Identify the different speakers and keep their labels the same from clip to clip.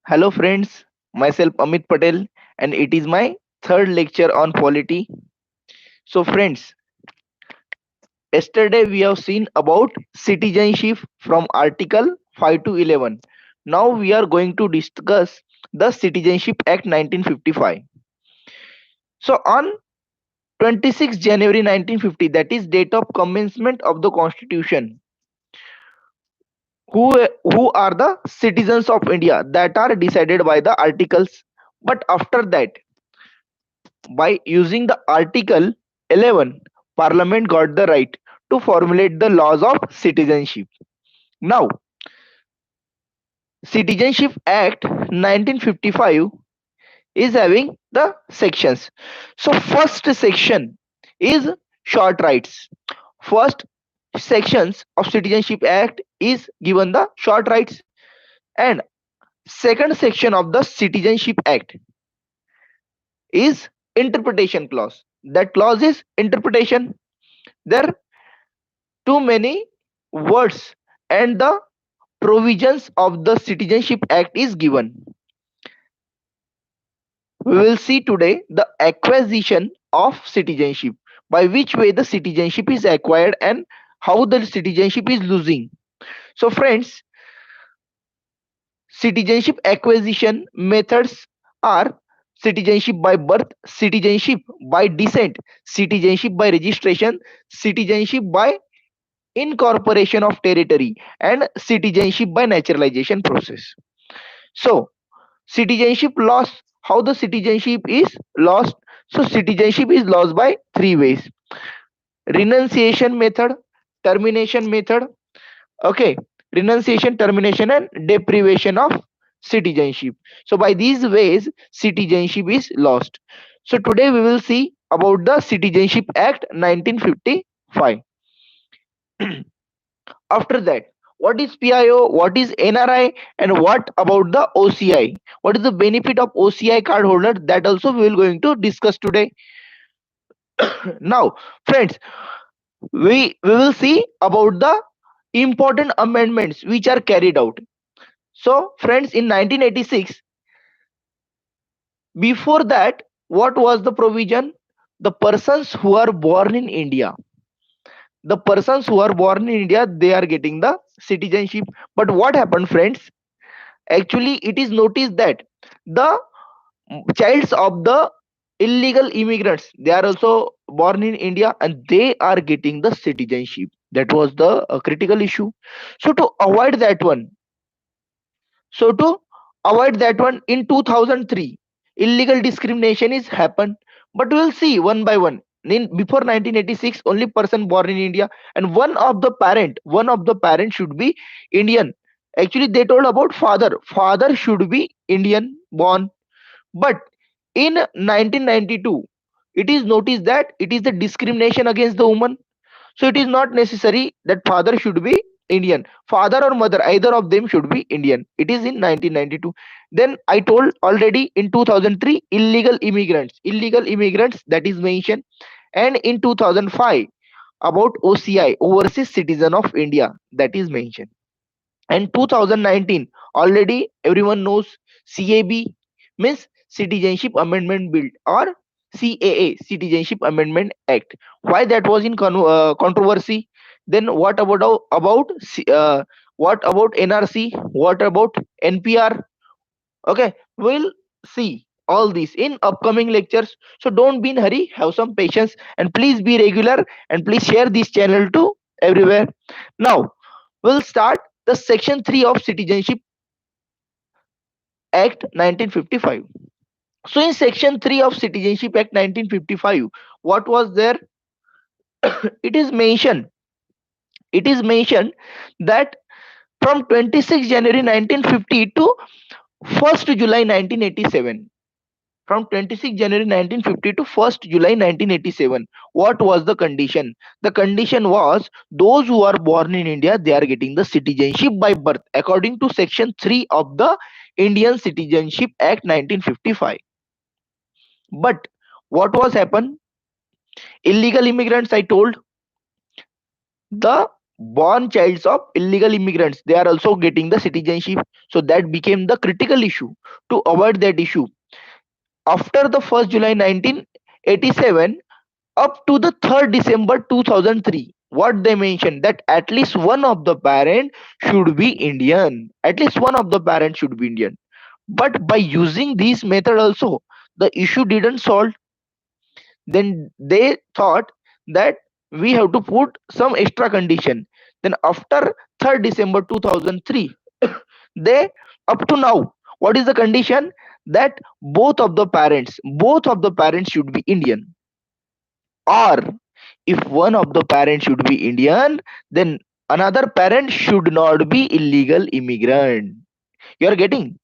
Speaker 1: Hello friends, myself Amit Patel and it is my third lecture on polity. So friends, yesterday we have seen about citizenship from article 5 to 11. Now we are going to discuss the Citizenship Act 1955. So on 26 January 1950, that is date of commencement of the constitution, who who are the citizens of India, that are decided by the articles. But after that, by using the Article 11, Parliament got the right to formulate the laws of citizenship. Now, Citizenship Act 1955 is having the sections. So, first section is short rights. First sections of Citizenship Act is given the short rights, and second section of the Citizenship Act is interpretation clause. That clause is interpretation. There too many words and the provisions of the Citizenship Act is given. We will see today the acquisition of citizenship, by which way the citizenship is acquired and how the citizenship is losing. So friends, citizenship acquisition methods are citizenship by birth, citizenship by descent, citizenship by registration, citizenship by incorporation of territory, and citizenship by naturalization process. So citizenship loss, how the citizenship is lost? So citizenship is lost by three ways: renunciation method, termination method, okay, renunciation, termination, and deprivation of citizenship. So by these ways citizenship is lost. So today we will see about the Citizenship Act 1955. After that, what is PIO, what is NRI, and what about the OCI? What is the benefit of OCI card holder? That also we will going to discuss today. Now, friends, we will see about the important amendments which are carried out. So, friends, in 1986, before that, what was the provision? The persons who are born in India, the persons who are born in India, they are getting the citizenship. But what happened, friends? Actually, it is noticed that the childs of the illegal immigrants, they are also born in India and they are getting the citizenship. That was the critical issue. So to avoid that one, so to avoid that one, in 2003, illegal discrimination is happened. But we'll see one by one. In before 1986, only person born in India, and one of the parent should be Indian. Actually, they told about father should be Indian born. But in 1992, it is noticed that it is the discrimination against the woman. So it is not necessary that father should be Indian. Father or mother, either of them should be Indian. It is in 1992. Then I told already in 2003, illegal immigrants, that is mentioned. And in 2005, about OCI, Overseas Citizen of India, that is mentioned. And 2019, already everyone knows, CAB means Citizenship Amendment Bill, or CAA, Citizenship Amendment Act. Why that was in controversy? Then what about NRC? What about NPR? Okay, we'll see all this in upcoming lectures. So don't be in hurry, have some patience, and please be regular, and please share this channel to everywhere. Now we'll start the section 3 of Citizenship Act 1955. So in section 3 of Citizenship Act 1955, what was there? it is mentioned it is mentioned that from 26 January 1950 to 1st July 1987, from 26 January 1950 to 1st July 1987, what was the condition? The condition was those who are born in India, they are getting the citizenship by birth according to section 3 of the Indian Citizenship Act 1955. But what was happened? Illegal immigrants, I told, the born childs of illegal immigrants, they are also getting the citizenship. So that became the critical issue. To avoid that issue, after the 1st July 1987 up to the 3rd December 2003, what they mentioned, that at least one of the parent should be Indian. At least one of the parents should be Indian. But by using this method also, the issue didn't solve. Then they thought that we have to put some extra condition. Then after 3rd December 2003, they, up to now, what is the condition? That both of the parents should be Indian. Or if one of the parents should be Indian, then another parent should not be illegal immigrant. You are getting?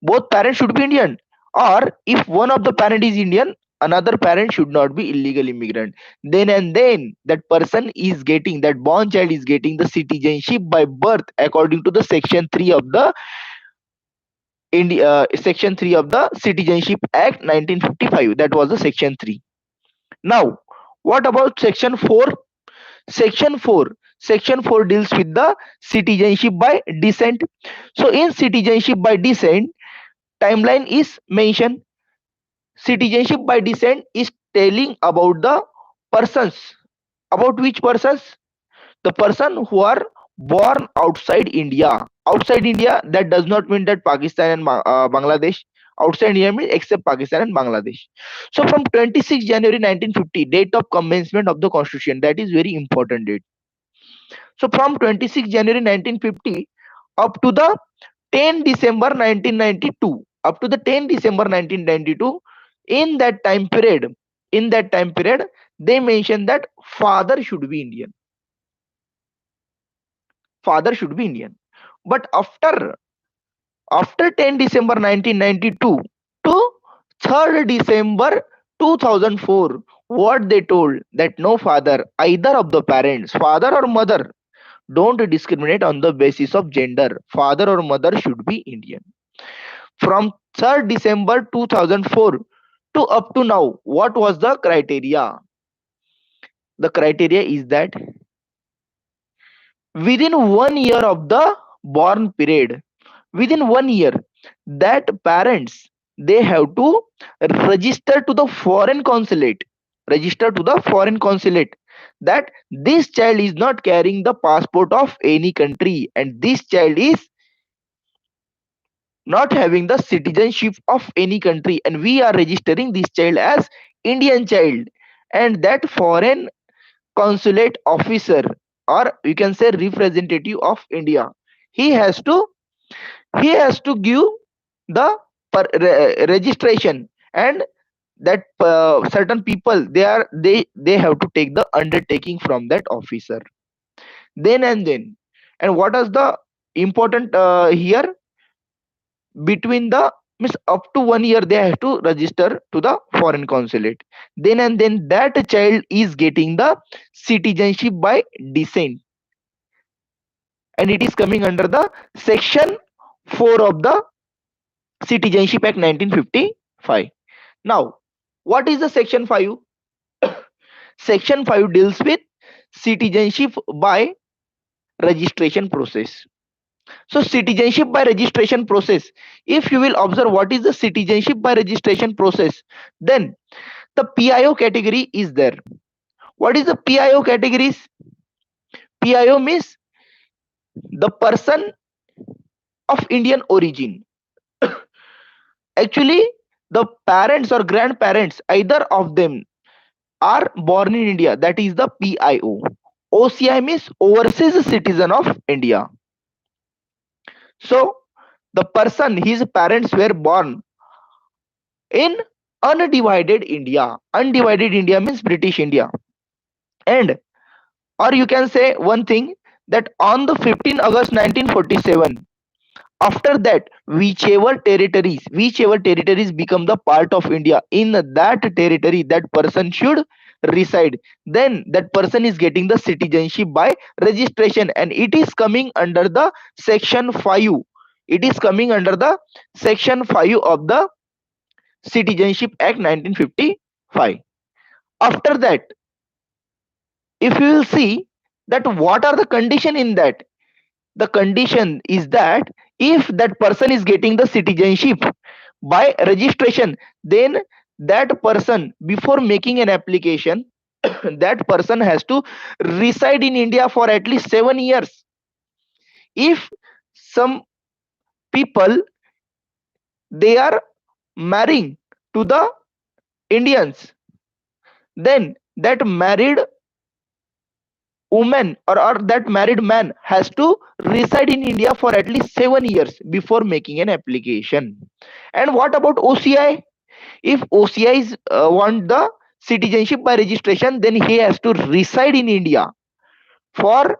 Speaker 1: Both parents should be Indian. Or if one of the parent is Indian, another parent should not be illegal immigrant. Then and then that person is getting, that born child is getting the citizenship by birth according to the section 3 of the section 3 of the Citizenship Act 1955. That was the section 3. Now, what about section 4? Section 4. Section 4 deals with the citizenship by descent. So in citizenship by descent, timeline is mentioned. Citizenship by descent is telling about the persons. About which persons? The person who are born outside India. Outside India, that does not mean that Pakistan and Bangladesh. Outside India means except Pakistan and Bangladesh. So from 26 January 1950, date of commencement of the constitution, that is very important date. So from 26 January 1950 up to the 10 December 1992, up to the 10 December 1992, in that time period, they mentioned that father should be Indian. Father should be Indian. But after 10 December 1992 to 3rd December 2004, what they told, that no father, either of the parents, father or mother, don't discriminate on the basis of gender. Father or mother should be Indian. From 3rd December 2004 to up to now, what was the criteria? The criteria is that within 1 year of the born period, within 1 year, that parents, they have to register to the foreign consulate, register to the foreign consulate, that this child is not carrying the passport of any country and this child is not having the citizenship of any country, and we are registering this child as Indian child. And that foreign consulate officer, or you can say representative of India, he has to give the registration. And that certain people, they have to take the undertaking from that officer. Then and then, and what is the important here, between the, means up to 1 year they have to register to the foreign consulate. Then and then that child is getting the citizenship by descent, and it is coming under the section 4 of the Citizenship Act 1955. Now, what is the section 5? Section 5 deals with citizenship by registration process. So citizenship by registration process, if you will observe what is the citizenship by registration process, then the PIO category is there. What is the PIO categories? PIO means the person of Indian origin. Actually, the parents or grandparents, either of them, are born in India, that is the PIO. OCI means overseas citizen of India. So the person, his parents were born in undivided India. Undivided India means British India. And, or you can say one thing, that on the 15 August 1947, after that, whichever territories become the part of India, in that territory that person should reside, then that person is getting the citizenship by registration, and it is coming under the section 5. It is coming under the section 5 of the Citizenship Act 1955. After that, if you will see, That what are the condition in that? The condition is that if that person is getting the citizenship by registration, then that person, before making an application, that person has to reside in India for at least 7 years. If some people, they are marrying to the Indians, then that married woman, or that married man has to reside in India for at least 7 years before making an application. And what about OCI? If OCI is want the citizenship by registration, then he has to reside in India for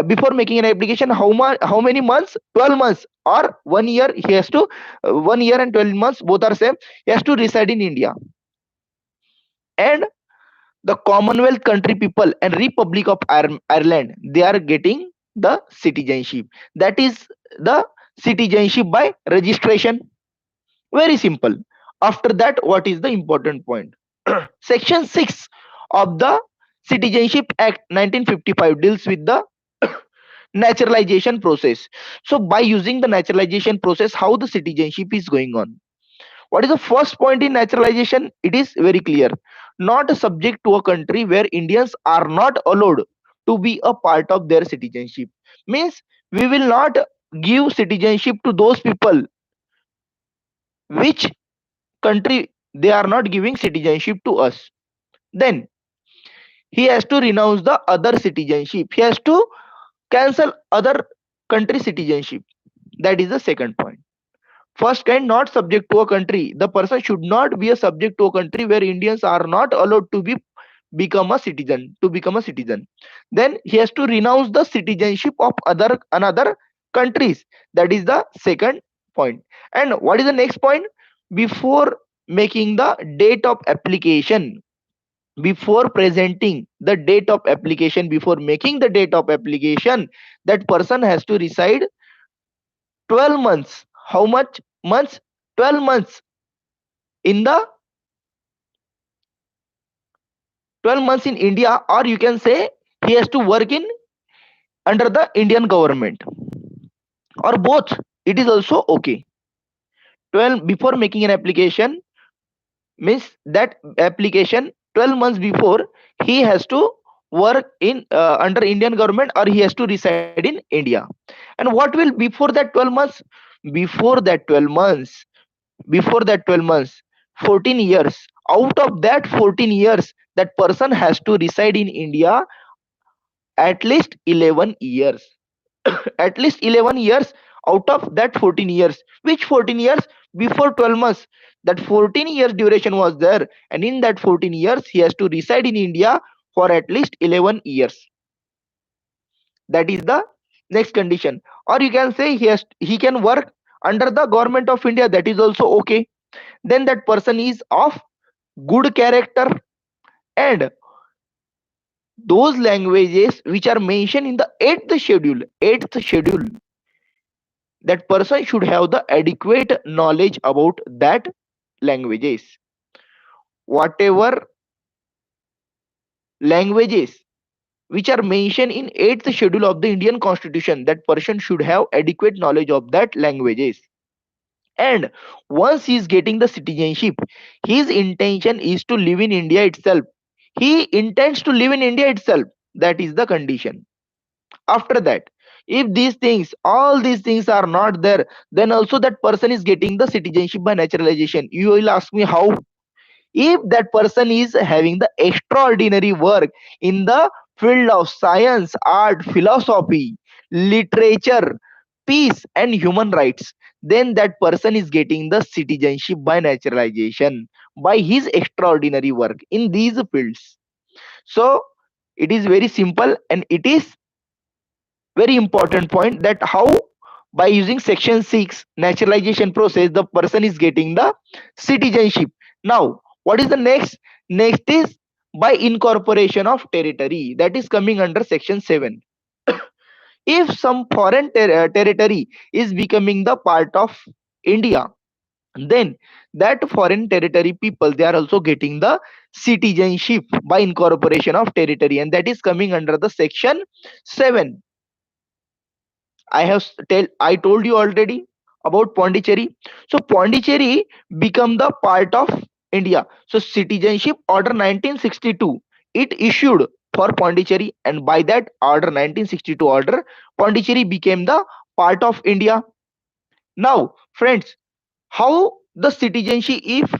Speaker 1: before making an application. How many months? 12 months or 1 year. He has to 1 year and 12 months, both are same. He has to reside in India. And the Commonwealth country people and Republic of Ireland, they are getting the citizenship. That is the citizenship by registration. Very simple. After that, what is the important point? Section 6 of the Citizenship Act 1955 deals with the naturalization process. So by using the naturalization process, how the citizenship is going on? What is the first point in naturalization? It is very clear. Not subject to a country where Indians are not allowed to be a part of their citizenship. Means we will not give citizenship to those people which country they are not giving citizenship to us. Then he has to renounce the other citizenship. He has to cancel other country citizenship. That is the second point. First kind, not subject to a country. The person should not be a subject to a country where Indians are not allowed to become a citizen. To become a citizen, then he has to renounce the citizenship of other another countries. That is the second point. And what is the next point? Before making the date of application, before presenting the date of application, before making the date of application, that person has to reside 12 months. How much months? 12 months in the 12 months in India, or you can say he has to work in under the Indian government, or both. It is also okay. 12 before making an application means that application 12 months before he has to work in under Indian government, or he has to reside in India. And what will before that 12 months? Before that 12 months, before that 12 months, 14 years. Out of that 14 years, that person has to reside in India at least 11 years. At least 11 years out of that 14 years. Which 14 years? Before 12 months, that 14 years duration was there, and in that 14 years he has to reside in India for at least 11 years. That is the next condition. Or you can say he can work under the government of India. That is also okay. Then that person is of good character, and those languages which are mentioned in the eighth schedule, that person should have the adequate knowledge about that languages. Whatever languages which are mentioned in eighth schedule of the Indian Constitution, that person should have adequate knowledge of that languages. And once he is getting the citizenship, his intention is to live in India itself. He intends to live in India itself. That is the condition. After that, if these things, all these things are not there, then also that person is getting the citizenship by naturalization. You will ask me how? If that person is having the extraordinary work in the field of science, art, philosophy, literature, peace and human rights, then that person is getting the citizenship by naturalization by his extraordinary work in these fields. So it is very simple, and it is very important point that how by using section 6 naturalization process the person is getting the citizenship. Now what is the next is by incorporation of territory, that is coming under section 7. If some foreign territory is becoming the part of India, then that foreign territory people, they are also getting the citizenship by incorporation of territory, and that is coming under the section 7. I told you already about Pondicherry. So Pondicherry become the part of India. So Citizenship Order 1962 it issued for Pondicherry, and by that order 1962 order, Pondicherry became the part of India. Now, friends, how the citizenship if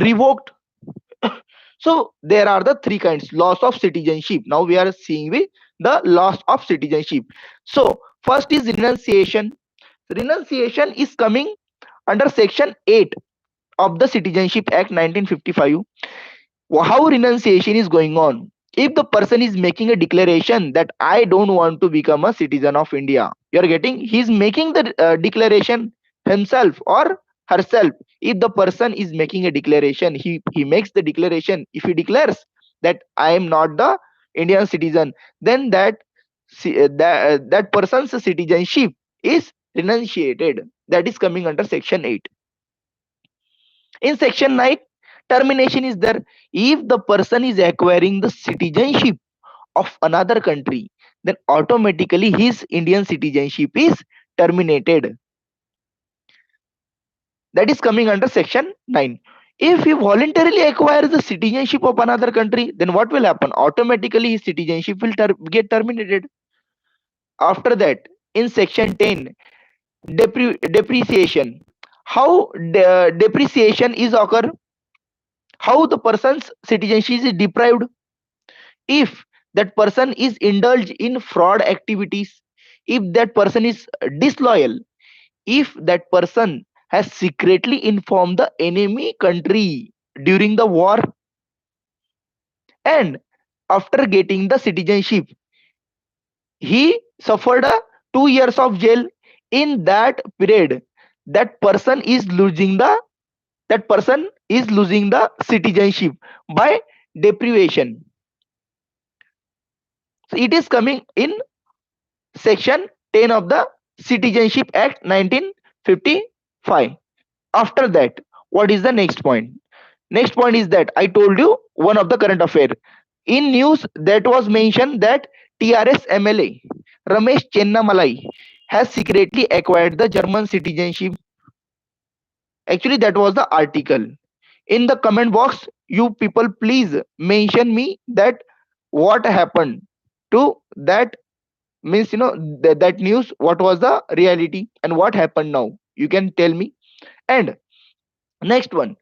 Speaker 1: revoked? So there are the three kinds loss of citizenship. Now we are seeing the loss of citizenship. So first is renunciation. Renunciation is coming under section 8 of the Citizenship Act 1955. How renunciation is going on? If the person is making a declaration that I don't want to become a citizen of India, you are getting, he's making the declaration himself or herself. If the person is making a declaration, he makes the declaration. If he declares that I am not the Indian citizen, then that person's citizenship is renunciated. That is coming under section 8. In section 9, termination is there. If the person is acquiring the citizenship of another country, then automatically his Indian citizenship is terminated. That is coming under section 9. If he voluntarily acquires the citizenship of another country, then what will happen? Automatically his citizenship will get terminated. After that, in section 10, depreciation. How depreciation is occur? How the person's citizenship is deprived? If that person is indulged in fraud activities, if that person is disloyal, if that person has secretly informed the enemy country during the war, and after getting the citizenship he suffered a 2 years of jail, in that period that person is losing the citizenship by deprivation. So it is coming in section 10 of the Citizenship Act 1955. After that, what is the next point? Next point is that I told you one of the current affair. In news that was mentioned that TRS MLA Ramesh Chennamalai has secretly acquired the German citizenship. Actually, that was the article. In the comment box, you people please mention me that what happened to that, means that news, what was the reality and what happened now, you can tell me. And next one,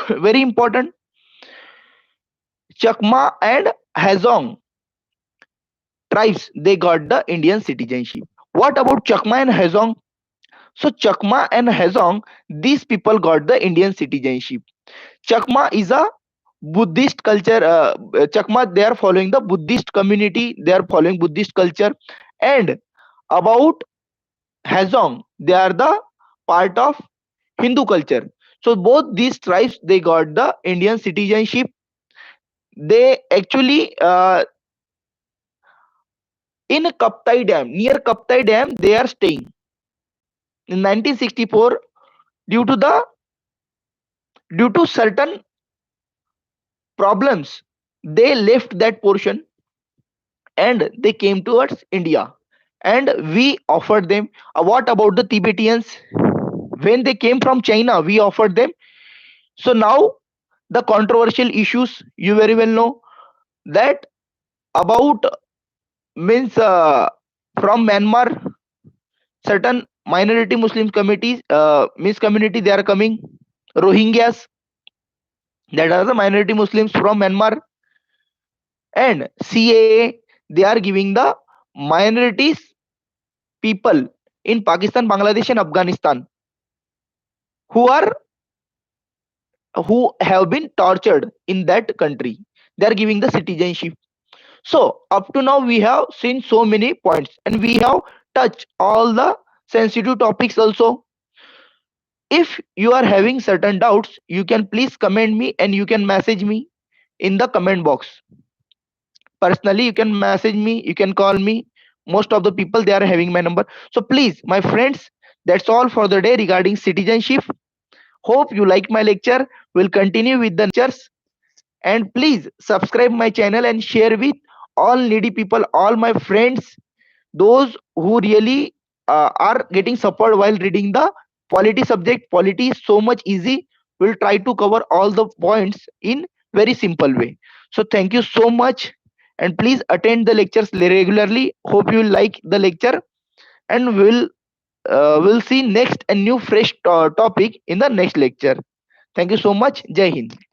Speaker 1: very important, Chakma and Hazong tribes, they got the Indian citizenship. What about Chakma and Hazong? So Chakma and Hazong, these people got the Indian citizenship. Chakma is a Buddhist culture. Chakma, they are following the Buddhist community, they are following Buddhist culture. And about Hazong, they are the part of Hindu culture. So both these tribes, they got the Indian citizenship. They actually in Kaptai Dam, near Kaptai Dam, they are staying. In 1964, due to certain problems, they left that portion and they came towards India. And we offered them. What about the Tibetans? When they came from China, we offered them. So now the controversial issues, you very well know that about, means from Myanmar, certain minority Muslim committees, means community, they are coming. Rohingyas, that are the minority Muslims from Myanmar. And CAA, they are giving the minorities people in Pakistan, Bangladesh and Afghanistan who are who have been tortured in that country, they are giving the citizenship. So up to now we have seen so many points and we have touched all the sensitive topics also. If you are having certain doubts, you can please comment me and you can message me in the comment box. Personally, you can message me, you can call me. Most of the people, they are having my number. So please, my friends, that's all for the day regarding citizenship. Hope you like my lecture. We'll continue with the lectures. And please subscribe my channel and share with all needy people, all my friends, those who really are getting support while reading the polity subject. Polity is so much easy. We'll try to cover all the points in very simple way. So thank you so much, and please attend the lectures regularly. Hope you like the lecture, and we'll see next and new fresh topic in the next lecture. Thank you so much. Jai Hind.